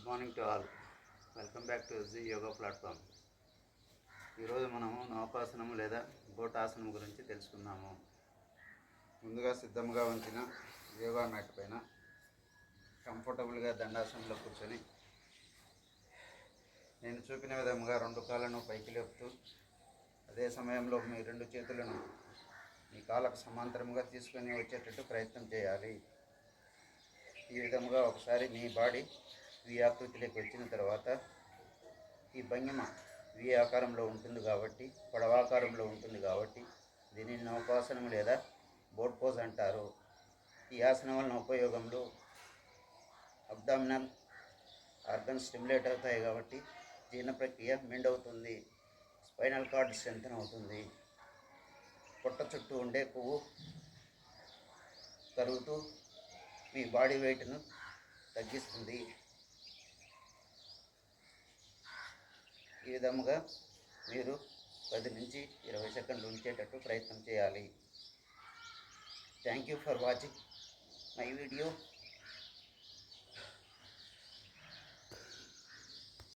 Good morning to all. Welcome back to జీ yoga platform. ఈరోజు మనము నౌకాసనము లేదా బోటాసనం గురించి తెలుసుకుందాము. ముందుగా సిద్ధంగా ఉంచిన యోగా మ్యాట్ పైన కంఫర్టబుల్గా దండాసనంలో కూర్చొని నేను చూపిన విధంగా రెండు కాళ్ళను పైకి లేపుతూ అదే సమయంలో మీ రెండు చేతులను మీ కాళ్ళకు సమాంతరంగా తీసుకొని వచ్చేటట్టు ప్రయత్నం చేయాలి. ఈ విధముగా ఒకసారి మీ బాడీ వి ఆకృతిలోకి వచ్చిన తర్వాత ఈ భంగిమ వి ఆకారంలో ఉంటుంది కాబట్టి, పడవాకారంలో ఉంటుంది కాబట్టి దీనిని నౌకాసనం లేదా బోట్ పోజ్ అంటారు. ఈ ఆసనం వలన ఉపయోగంలో అబ్డామినల్ ఆర్గన్ స్టిమ్యులేట్ అవుతాయి కాబట్టి జీర్ణ ప్రక్రియ మెండ్ అవుతుంది, స్పైనల్ కార్డ్ స్ట్రెంథన్ అవుతుంది, పొట్ట చుట్టూ ఉండే కొవ్వు కరుగుతూ మీ బాడీ వెయిట్ను తగ్గిస్తుంది. ఈ విధముగా మీరు 10 నుంచి 20 సెకండ్లు ఉంచేటట్టు ప్రయత్నం చేయాలి. Thank you for watching my video.